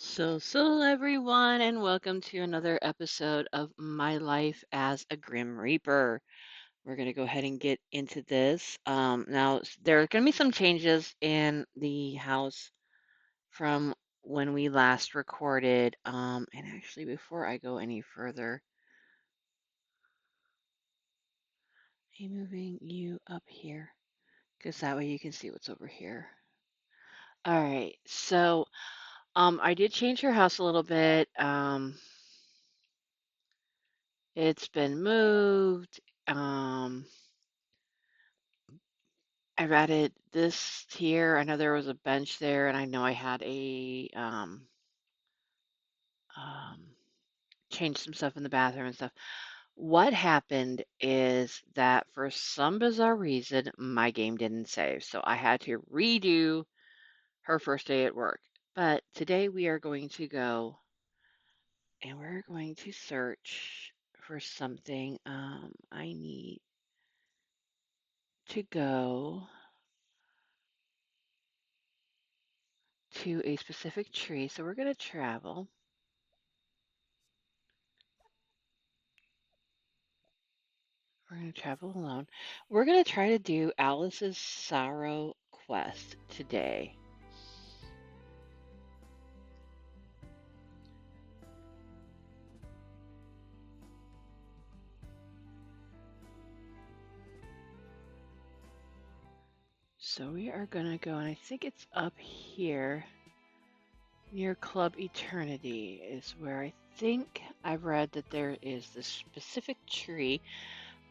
So everyone, and welcome to another episode of My Life as a Grim Reaper. We're going to go ahead and get into this. There are going to be some changes in the house from when we last recorded. And actually, before I go any further, I'm moving you up here because that way you can see what's over here. All right, I did change your house a little bit. It's been moved. I've added this here. I know there was a bench there, and I know I had um, changed some stuff in the bathroom and stuff. What happened is that for some bizarre reason, my game didn't save, so I had to redo her first day at work. But today we are going to go and we're going to search for something. I need to go to a specific tree, so we're going to travel. We're going to travel alone. We're going to try to do Alice's Sorrow quest today. So we are going to go, and I think it's up here near Club Eternity is where I think I've read that there is this specific tree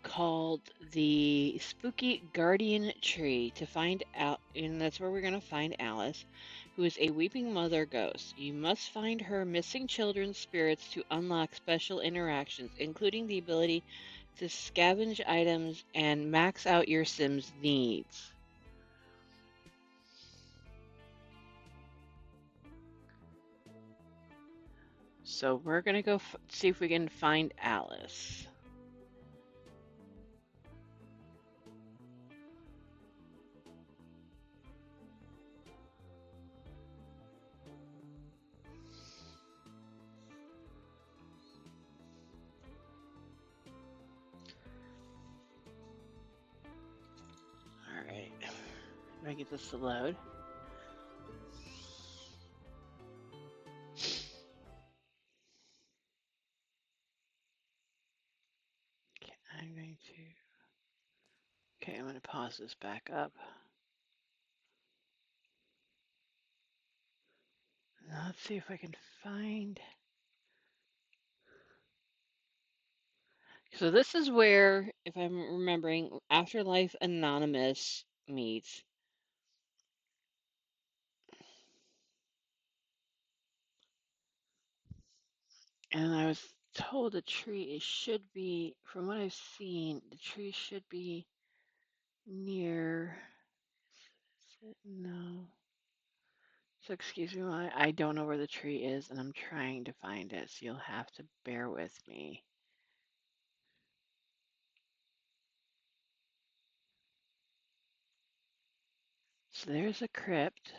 called the Spooky Guardian Tree to find out, and that's where we're going to find Alice, who is a weeping mother ghost. You must find her missing children's spirits to unlock special interactions, including the ability to scavenge items and max out your Sim's needs. So we're going to go see if we can find Alice. All right. Let me get this to load. Okay, I'm going to pause this back up. Now let's see if I can find. So this is where, if I'm remembering, Afterlife Anonymous meets. And I was told the tree should be, from what I've seen, the tree should be near. No. So excuse me, I don't know where the tree is, and I'm trying to find it, so you'll have to bear with me. So there's a crypt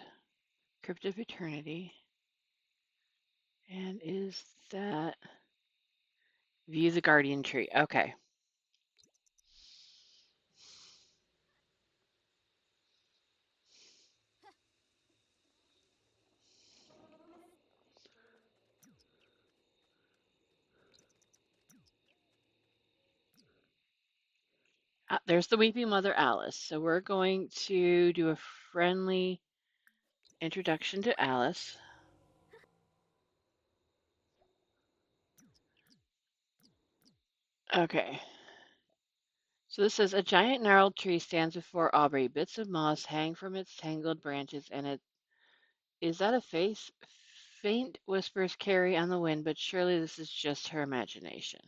of eternity. And is that view the guardian tree? Okay. There's the weeping mother Alice. So we're going to do a friendly introduction to Alice. Okay. So this says a giant gnarled tree stands before Aubrey. Bits of moss hang from its tangled branches, and it is that a face? Faint whispers carry on the wind, but surely this is just her imagination.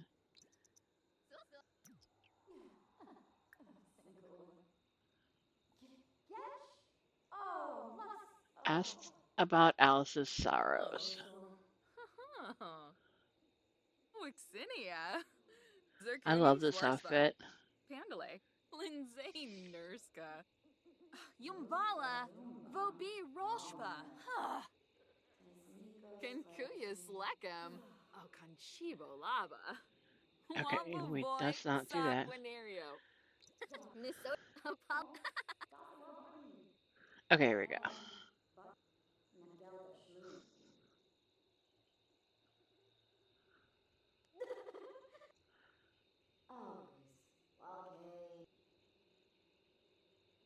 Asked about Alice's sorrows. Wixinia. I love Zerkuni this Schwarzba. outfit. Pandale. Lindsay Nurska. Yumbala. Vobi Roshpa. Slekem. Oh, Conchibo Lava. Okay, Wamba wait, boy, let's not do that. Saquinario. Niso. Okay, here we go.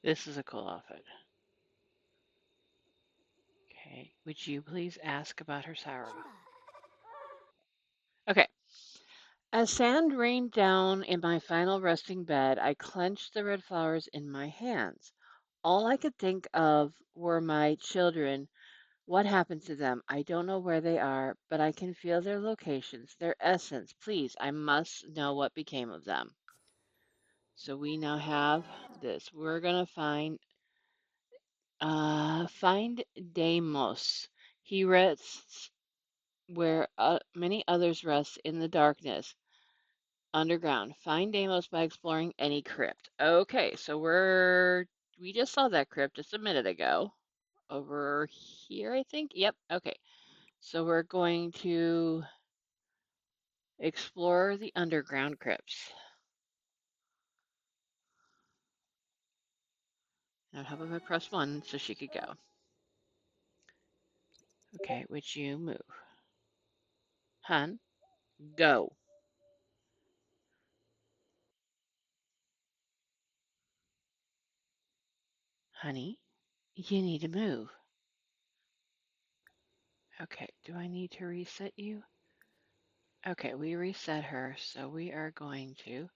This is a cool outfit. Okay, would you please ask about her sorrow? Okay. As sand rained down in my final resting bed, I clenched the red flowers in my hands. All I could think of were my children. What happened to them? I don't know where they are, but I can feel their locations, their essence. Please, I must know what became of them. So we now have this. We're gonna find Deimos. He rests where many others rest in the darkness underground. Find Deimos by exploring any crypt. Okay, so we just saw that crypt just a minute ago. Over here, I think. Yep. Okay. So we're going to explore the underground crypts. Now, how about if I press 1 so she could go? Okay, would you move? Hun, go. Honey, you need to move. Okay, do I need to reset you? Okay, we reset her, so we are going to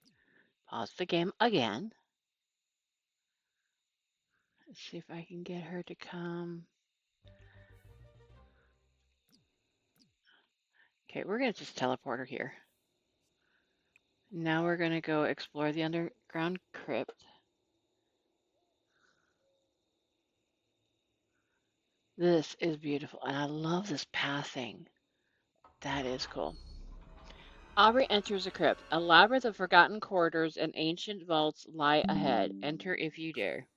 pause the game again. Let's see if I can get her to come. Okay, we're going to just teleport her here. Now we're going to go explore the underground crypt. This is beautiful, and I love this pathing. That is cool. Aubrey enters a crypt. A labyrinth of forgotten corridors and ancient vaults lie ahead. Enter if you dare.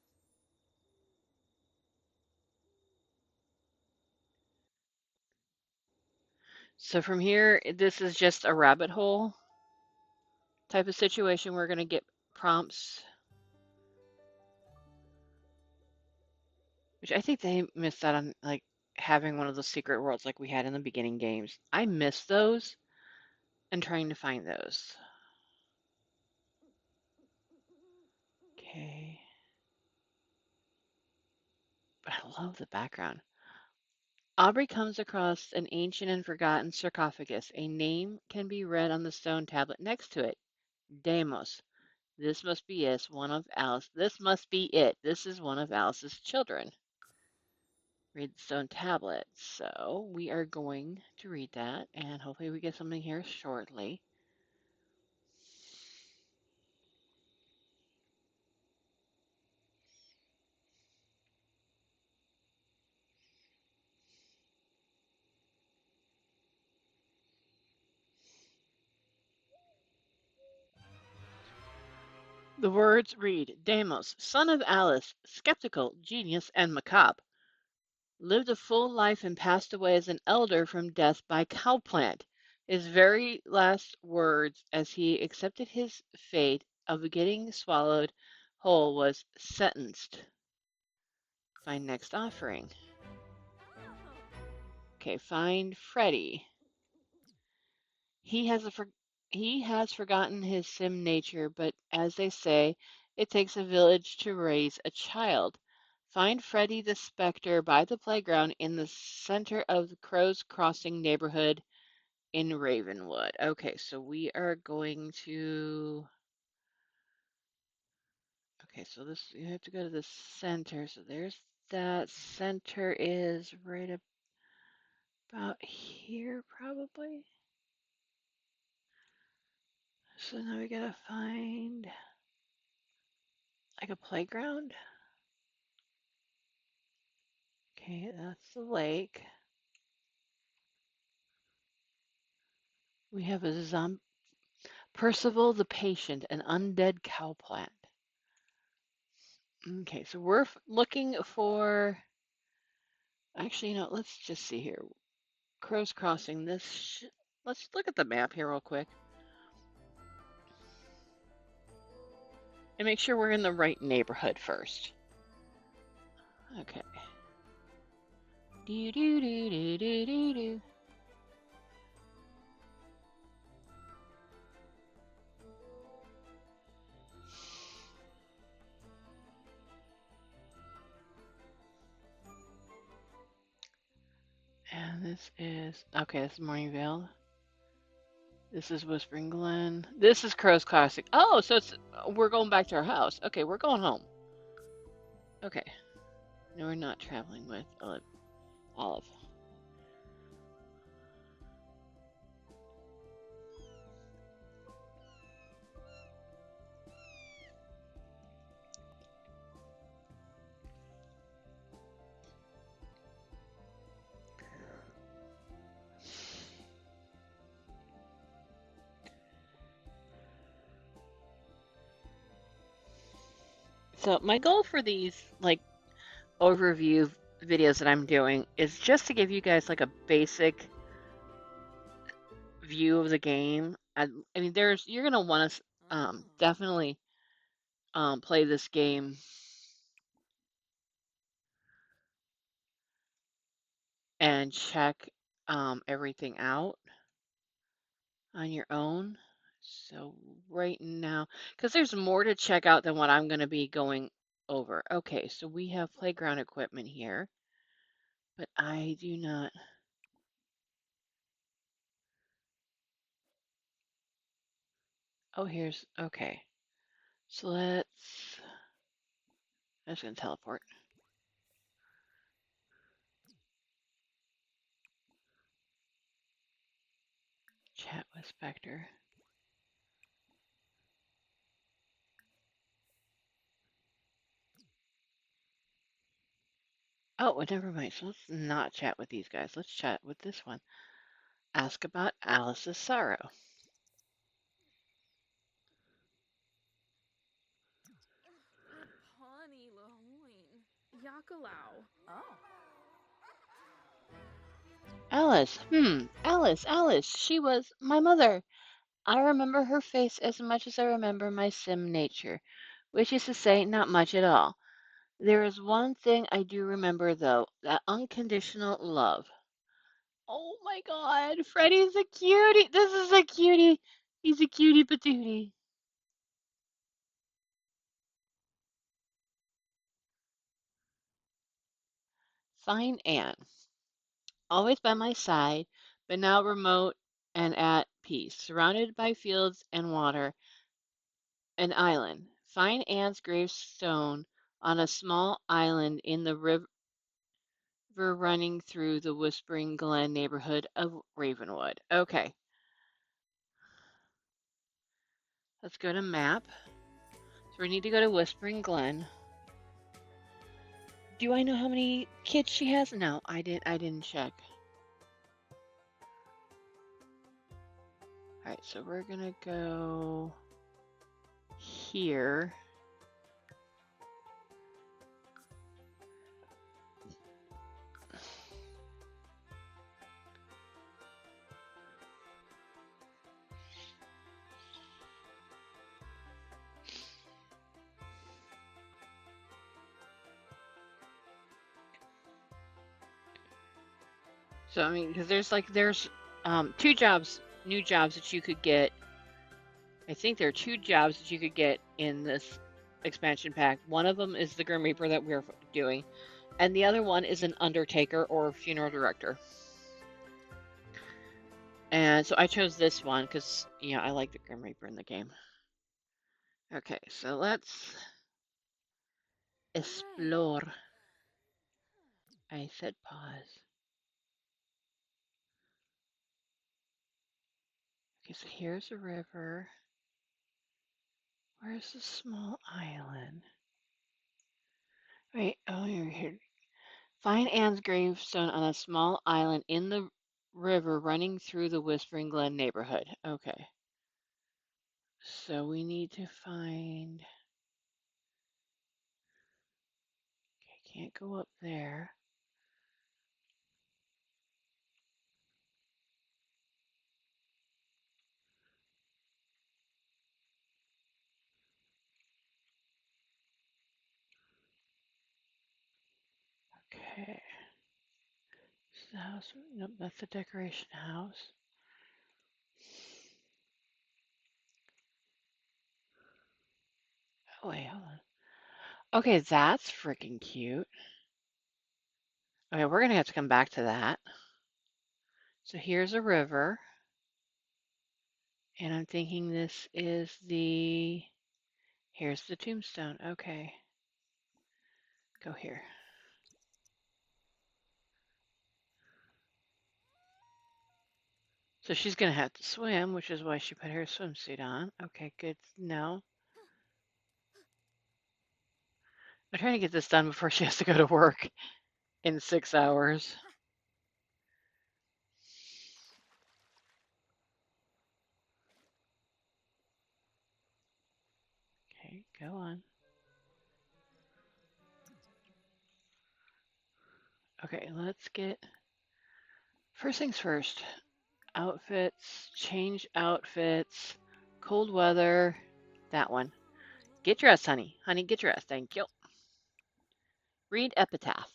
So from here, this is just a rabbit hole type of situation. We're going to get prompts, which I think they missed out on, like having one of those secret worlds like we had in the beginning games. I miss those and trying to find those. Okay. But I love the background. Aubrey comes across an ancient and forgotten sarcophagus. A name can be read on the stone tablet next to it. Deimos. This must be it. One of Alice. This must be it. This is one of Alice's children. Read the stone tablet. So we are going to read that, and hopefully we get something here shortly. The words read: Deimos, son of Alice, skeptical, genius, and macabre, lived a full life and passed away as an elder from death by cowplant. His very last words as he accepted his fate of getting swallowed whole was sentenced. Find next offering. Okay, find Freddy. He has a he has forgotten his sim nature, but as they say, it takes a village to raise a child. Find Freddy the Spectre by the playground in the center of the Crow's Crossing neighborhood in Ravenwood. Okay, so we are going to. Okay, so this you have to go to the center. So there's that center is right about here, probably. So now we gotta find like a playground. Okay, that's the lake. We have a Percival the Patient, an undead cow plant. Okay, so we're looking for. Actually, let's just see here. Crow's Crossing. Let's look at the map here real quick and make sure we're in the right neighborhood first. Okay. Do do do do do do do. And this is okay. This is Morningvale. This is Whispering Glen. This is Crow's Classic. Oh, so we're going back to our house. Okay, we're going home. Okay. No, we're not traveling with Olive. So my goal for these like overview videos that I'm doing is just to give you guys like a basic view of the game. I mean, you're gonna want to definitely play this game and check everything out on your own. So right now, because there's more to check out than what I'm going to be going over. Okay, so we have playground equipment here, but I do not. Oh, okay. So I'm just going to teleport. Chat with Spectre. Oh, well, never mind. So let's not chat with these guys. Let's chat with this one. Ask about Alice's sorrow. Pawnee Lahoin. Yakalau. Oh. Alice. Alice. She was my mother. I remember her face as much as I remember my sim nature, which is to say, not much at all. There is one thing I do remember, though, that unconditional love. Oh my god, Freddy's a cutie! This is a cutie! He's a cutie patootie. Fine Anne. Always by my side, but now remote and at peace, surrounded by fields and water, an island. Fine Anne's gravestone on a small island in the river running through the Whispering Glen neighborhood of Ravenwood. Okay, let's go to map. So we need to go to Whispering Glen. Do I know how many kids she has? No, I didn't check. All right, so we're gonna go here. So I mean, because there's two jobs, new jobs that you could get. I think there are two jobs that you could get in this expansion pack. One of them is the Grim Reaper that we're doing, and the other one is an undertaker or funeral director. And so I chose this one because, you know, I like the Grim Reaper in the game. Okay, so let's explore. I said pause. Okay, so here's a river. Where's the small island? Wait, oh, you're here. Find Anne's gravestone on a small island in the river running through the Whispering Glen neighborhood. Okay. So we need to find. Okay, can't go up there. Okay. The house. Nope, that's the decoration house. Oh, wait, hold on. Okay, that's freaking cute. Okay, we're gonna have to come back to that. So here's a river, and I'm thinking this is here's the tombstone. Okay, go here. So she's gonna have to swim, which is why she put her swimsuit on. Okay, good. No. I'm trying to get this done before she has to go to work in 6 hours. Okay, go on. Okay, let's get first things first. Outfits, change outfits, cold weather, that one. Get dressed, honey. Honey, get dressed. Thank you. Read epitaph.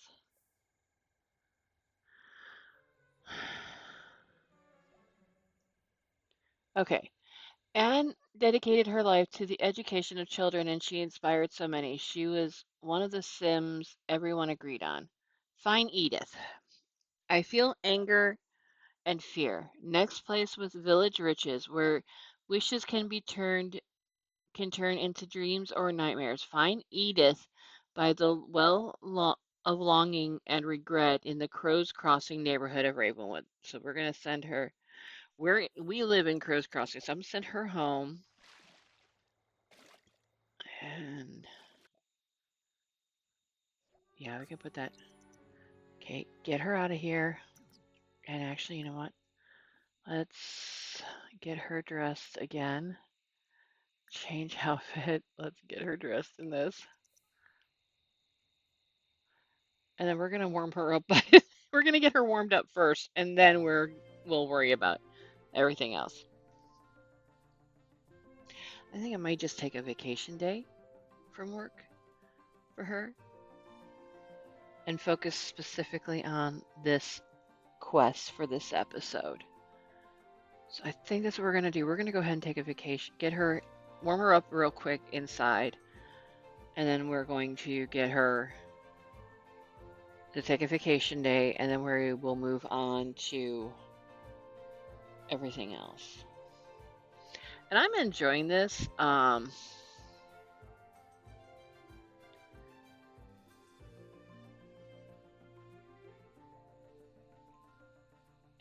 Okay. Anne dedicated her life to the education of children and she inspired so many. She was one of the Sims everyone agreed on. Fine Edith. I feel anger and fear. Next place was Village Riches, where wishes can turn into dreams or nightmares. Find Edith by the of longing and regret in the Crows Crossing neighborhood of Ravenwood. So we're gonna send her. We live in Crows Crossing, so I'm gonna send her home. And yeah, we can put that. Okay, get her out of here. And actually, you know what? Let's get her dressed again. Change outfit. Let's get her dressed in this. And then we're gonna warm her up. We're gonna get her warmed up first, and then we'll worry about everything else. I think I might just take a vacation day from work for her and focus specifically on this quest for this episode. So I think that's what we're gonna do. We're gonna go ahead and take a vacation, get her, warm her up real quick inside, and then we're going to get her to take a vacation day, and then we will move on to everything else. And I'm enjoying this.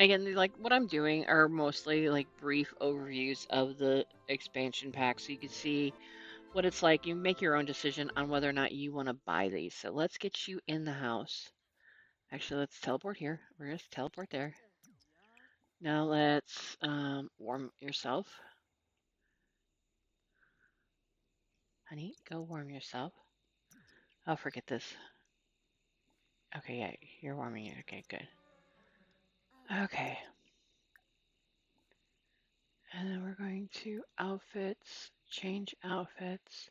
Again, like what I'm doing are mostly like brief overviews of the expansion pack, so you can see what it's like. You make your own decision on whether or not you want to buy these. So let's get you in the house. Actually, let's teleport here. We're gonna teleport there. Now let's warm yourself. Honey, go warm yourself. I'll forget this. Okay, yeah, you're warming it. Okay, good. Okay. And then we're going to outfits, change outfits.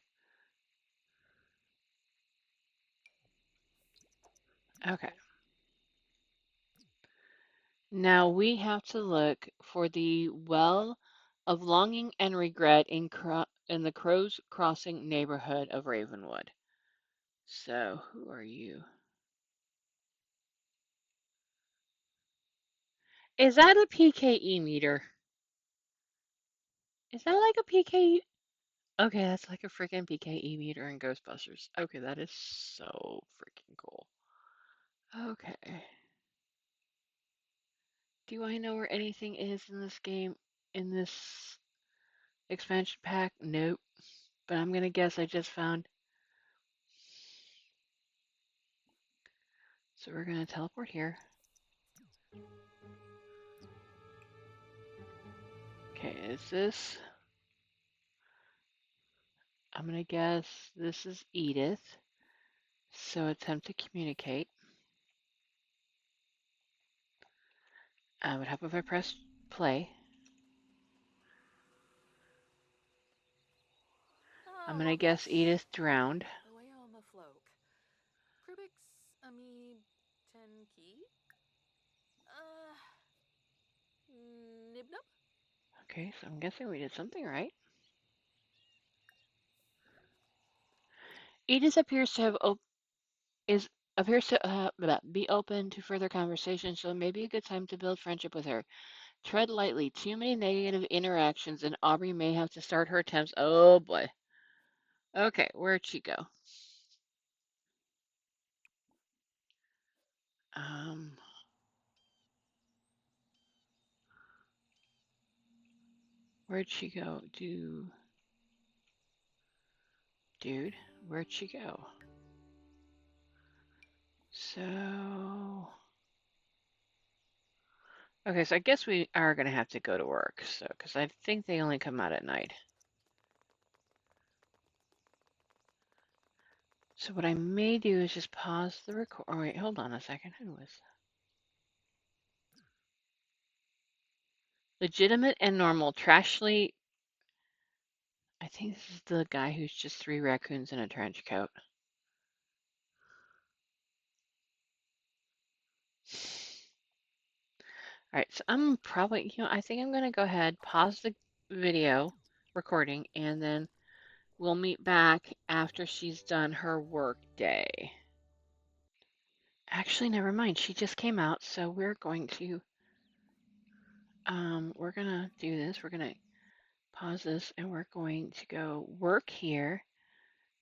Okay. Now we have to look for the Well of Longing and Regret in the Crows Crossing neighborhood of Ravenwood. So, who are you? Is that a PKE meter? Is that like a PKE? Okay, that's like a freaking PKE meter in Ghostbusters. Okay, that is so freaking cool. Okay. Do I know where anything is in this game, in this expansion pack? Nope. But I'm gonna guess I just found. So we're gonna teleport here. Okay, is this? I'm gonna guess this is Edith. So attempt to communicate. What happens if I press play? I'm gonna guess Edith drowned. Okay, so I'm guessing we did something right. Edith appears to have be open to further conversation, so it may be a good time to build friendship with her. Tread lightly. Too many negative interactions, and Aubrey may have to start her attempts. Oh boy. Okay, where'd she go? Um, where'd she go? Dude, where'd she go? So, okay, so I guess we are gonna have to go to work. So, because I think they only come out at night. So what I may do is just pause the record. Oh wait, hold on a second. Who was legitimate and normal? Trashly. I think this is the guy who's just 3 raccoons in a trench coat. All right, so I'm probably, I think I'm gonna go ahead, pause the video recording, and then we'll meet back after she's done her work day. Actually, never mind. She just came out, so we're going to do this. We're gonna pause this, and we're going to go work here,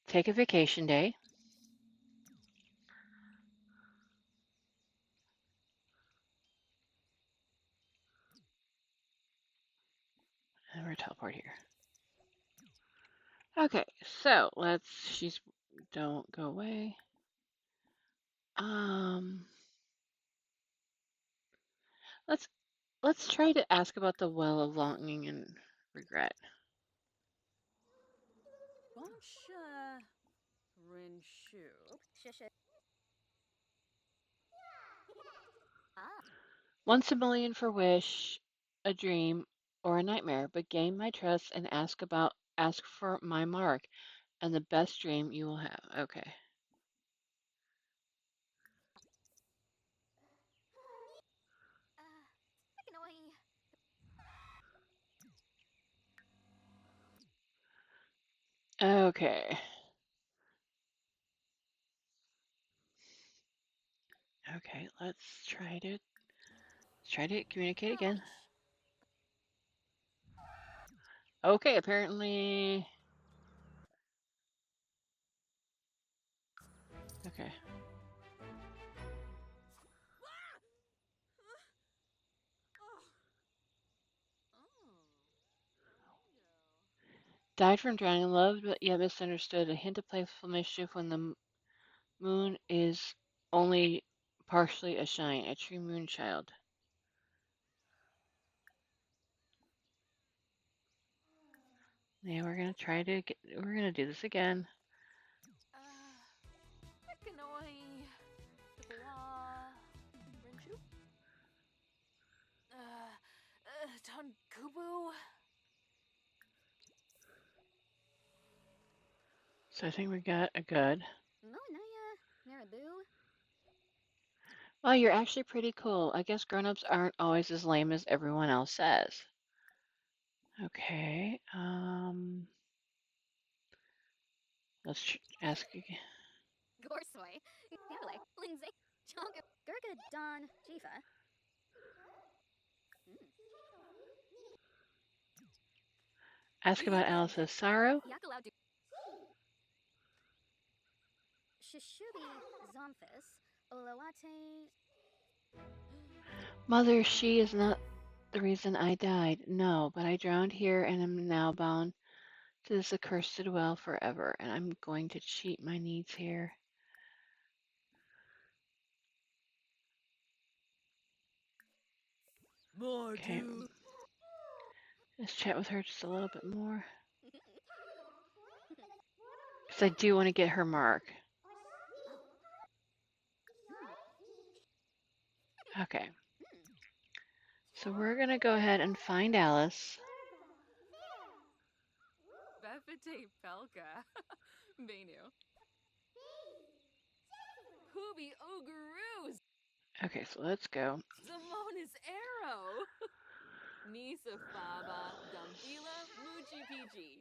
take a vacation day. And we're teleport here. Okay, so don't go away. Let's try to ask about the well of longing and regret. Once a million for wish, a dream, or a nightmare, but gain my trust and ask for my mark, and the best dream you will have. Okay. Okay. Okay, let's try to communicate again. Okay, apparently. Okay. Died from drowning, loved but yet misunderstood. A hint of playful mischief when the moon is only partially a shine. A true moon child. Yeah, we're gonna do this again. So I think we got a good. Well, you're actually pretty cool. I guess grown-ups aren't always as lame as everyone else says. Okay. Let's ask again. Ask about Alice's sorrow. Mother, she is not the reason I died. No, but I drowned here and am now bound to this accursed well forever, and I'm going to cheat my needs here. Okay. Let's chat with her just a little bit more. Because I do want to get her mark. Okay. So we're going to go ahead and find Alice. Okay, so let's go. Nisa Faba, Dumbila, Muji Piji.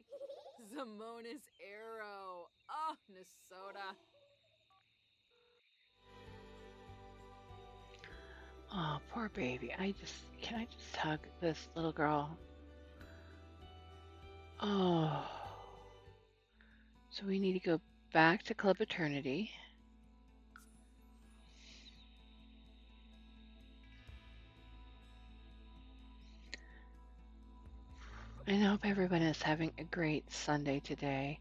Zamona's Arrow. Oh, Nisota. Oh, poor baby. Can I just hug this little girl? Oh. So we need to go back to Club Eternity. And I hope everyone is having a great Sunday today.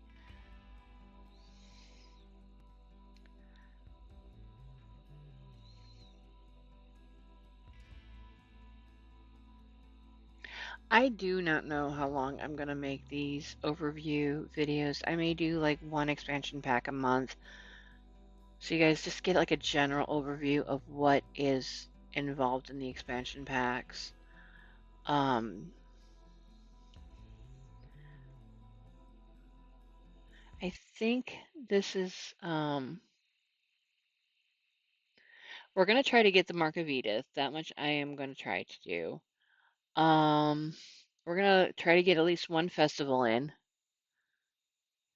I do not know how long I'm going to make these overview videos. I may do like one expansion pack a month. So you guys just get like a general overview of what is involved in the expansion packs. I think this is, we're going to try to get the Mark of Edith. That much I am going to try to do. We're going to try to get at least one festival in.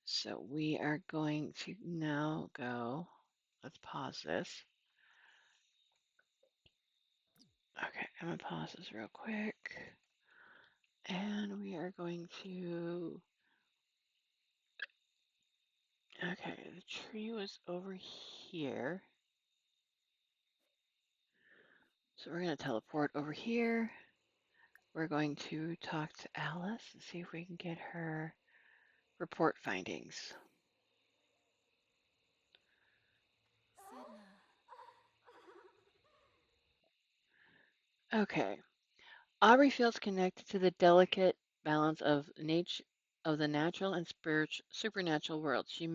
So we are going to now go, let's pause this. Okay, I'm going to pause this real quick. And we are going to, okay, the tree was over here. So we're going to teleport over here. We're going to talk to Alice and see if we can get her report findings. Okay. Aubrey feels connected to the delicate balance of the natural and supernatural world. Should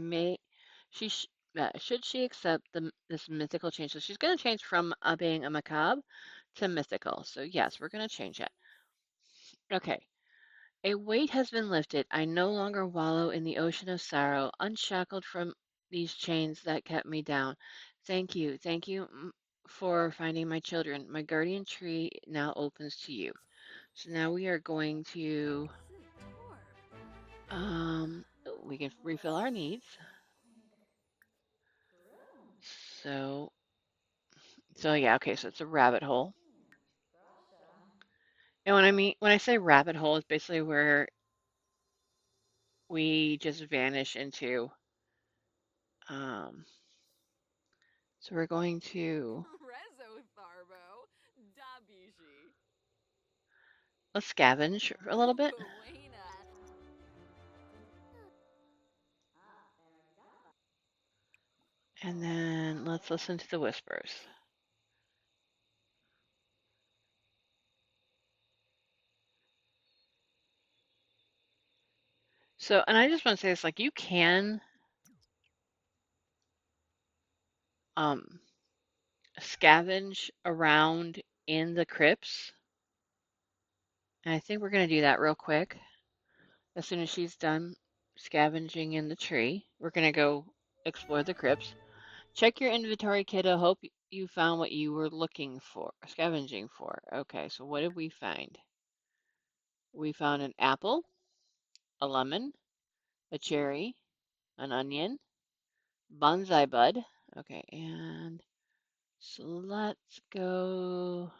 she accept this mythical change? So she's going to change from being a macabre to mythical. So yes, we're going to change it. Okay. A weight has been lifted. I no longer wallow in the ocean of sorrow, unshackled from these chains that kept me down. Thank you. Thank you for finding my children. My guardian tree now opens to you. So now we are going to, we can refill our needs. So yeah, okay, so it's a rabbit hole. And when I say rabbit hole, it's basically where we just vanish into, so we're going to, let's scavenge a little bit. And then let's listen to the whispers. So, and I just want to say this, like you can scavenge around in the crypts. And I think we're going to do that real quick. As soon as she's done scavenging in the tree, we're going to go explore the crypts. Check your inventory, kiddo. Hope you found what you were looking for, scavenging for. Okay, so what did we find? We found an apple, a lemon, a cherry, an onion, bonsai bud. Okay, and so let's go.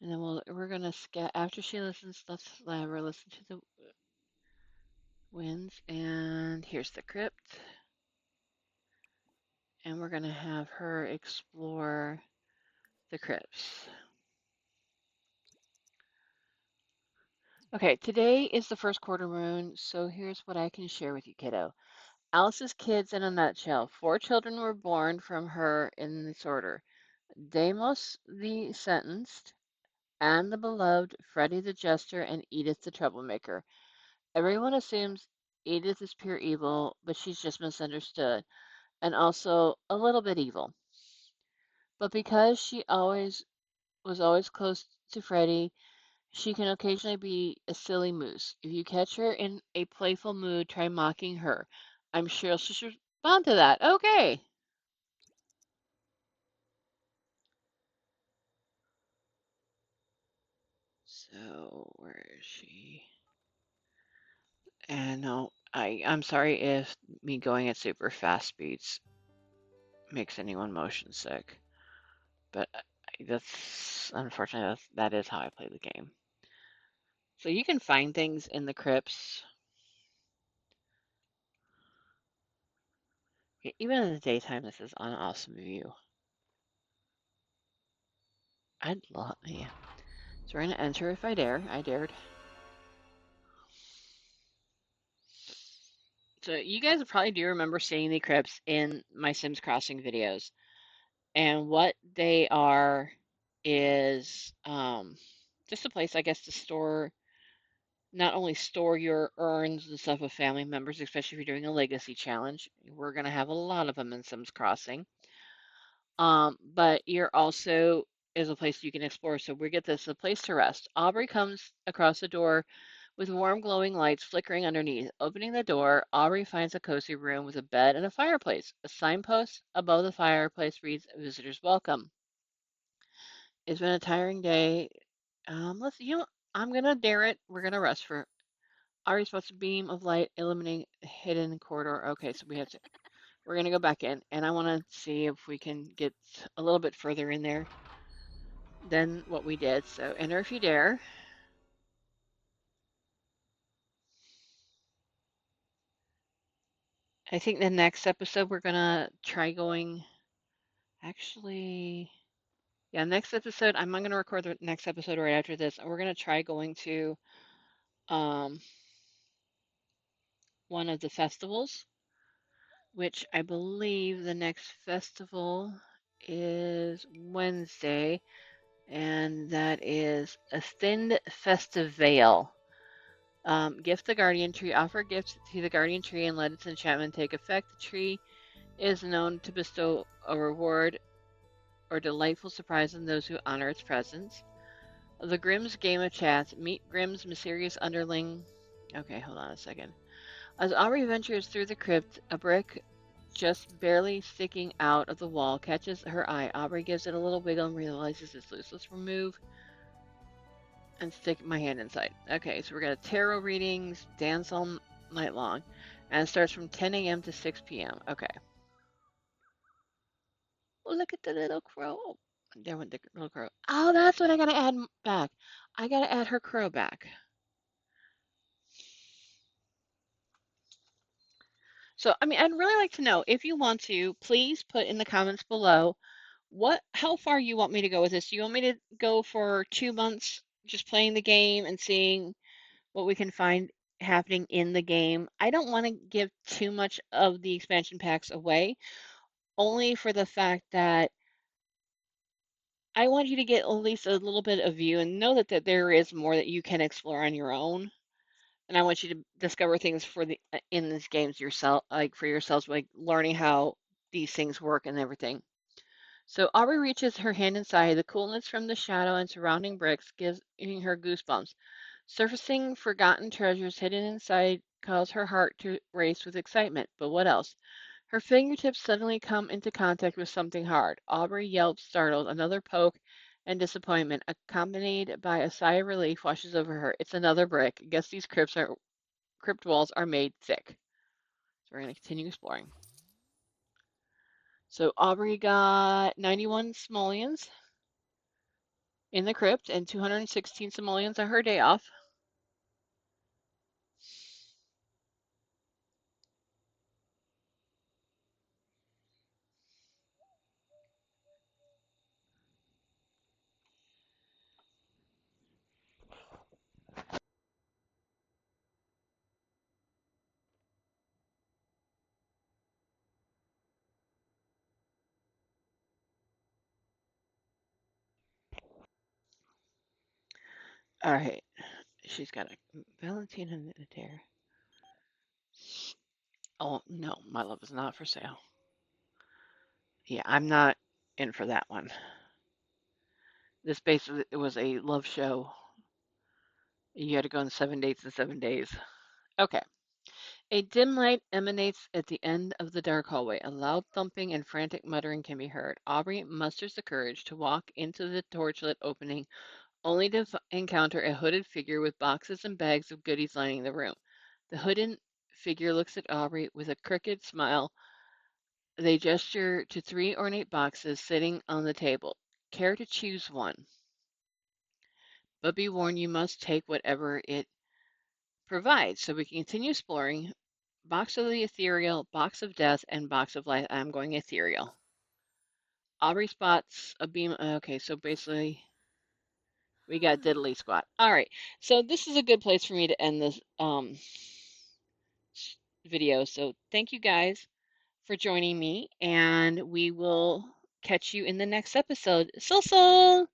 And then we're gonna after she listens, let's have her listen to the winds. And here's the crypt. And we're gonna have her explore the crypts. Okay, today is the first quarter moon, so here's what I can share with you, kiddo. Alice's kids in a nutshell. 4 children were born from her in this order. Deimos the sentenced, Anne the beloved, Freddie the jester, and Edith the troublemaker. Everyone assumes Edith is pure evil, but she's just misunderstood, and also a little bit evil. But because she was always close to Freddie, she can occasionally be a silly moose. If you catch her in a playful mood, try mocking her. I'm sure she'll respond to that. Okay. So where is she? And no, I'm sorry if me going at super fast speeds makes anyone motion sick, but that's unfortunately that is how I play the game. So you can find things in the crypts. Even in the daytime, this is an awesome view. I'd love, yeah. So we're gonna enter if I dare. I dared. So you guys probably do remember seeing the crypts in my Sims Crossing videos. And what they are is just a place, I guess, to store, not only store your urns and stuff with family members, especially if you're doing a legacy challenge. We're going to have a lot of them in Sims Crossing. But you're also is a place you can explore. So we get this a place to rest. Aubrey comes across the door with warm glowing lights flickering underneath. Opening the door, Aubrey finds a cozy room with a bed and a fireplace. A signpost above the fireplace reads "Visitors Welcome." It's been a tiring day. Let's you know, I'm gonna dare it. We're gonna rest for Ari spots a beam of light illuminating a hidden corridor. Okay, so we're gonna go back in and I wanna see if we can get a little bit further in there than what we did. So enter if you dare. I think the next episode we're gonna try going actually yeah, next episode I'm gonna record the next episode right after this and we're gonna try going to um one of the festivals, which I believe the next festival is Wednesday, and that is a Thind Festival. Gift the guardian tree. Offer gifts to the guardian tree and let its enchantment take effect. The tree is known to bestow a reward or delightful surprise on those who honor its presence. The Grimm's Game of Chance. Meet Grimm's mysterious underling. Okay, hold on a second. As Aubrey ventures through the crypt, a brick just barely sticking out of the wall catches her eye. Aubrey gives it a little wiggle and realizes it's loose. Let's remove and stick my hand inside. Okay, so we're gonna tarot readings, dance all night long, and it starts from 10 a.m. to 6 p.m. Okay. Well, look at the little crow. Oh, there went the little crow. Oh, that's what I gotta add back. I gotta add her crow back. So, I mean, I'd really like to know if you want to, please put in the comments below how far you want me to go with this. Do you want me to go for 2 months just playing the game and seeing what we can find happening in the game? I don't want to give too much of the expansion packs away, only for the fact that I want you to get at least a little bit of view and know that there is more that you can explore on your own. And I want you to discover things for the in these games yourself, like for yourselves, like learning how these things work and everything. So Aubrey reaches her hand inside. The coolness from the shadow and surrounding bricks gives her goosebumps. Surfacing forgotten treasures hidden inside cause her heart to race with excitement. But what else? Her fingertips suddenly come into contact with something hard. Aubrey yelps, startled. Another poke and disappointment, accompanied by a sigh of relief, washes over her. It's another brick. Guess these crypt walls are made thick. So we're going to continue exploring. So Aubrey got 91 simoleons in the crypt and 216 simoleons on her day off. All right. She's got a Valentina and a dare. Oh, no, my love is not for sale. Yeah, I'm not in for that one. This basically it was a love show. You had to go on 7 dates in 7 days. Okay. A dim light emanates at the end of the dark hallway. A loud thumping and frantic muttering can be heard. Aubrey musters the courage to walk into the torchlit opening. only to encounter a hooded figure with boxes and bags of goodies lining the room. The hooded figure looks at Aubrey with a crooked smile. They gesture to three ornate boxes sitting on the table. Care to choose one? But be warned, you must take whatever it provides. So we can continue exploring. Box of the ethereal, box of death, and box of life. I'm going ethereal. Aubrey spots a beam. Okay, so basically we got diddly squat. All right, so this is a good place for me to end this video. So thank you guys for joining me, and we will catch you in the next episode. So.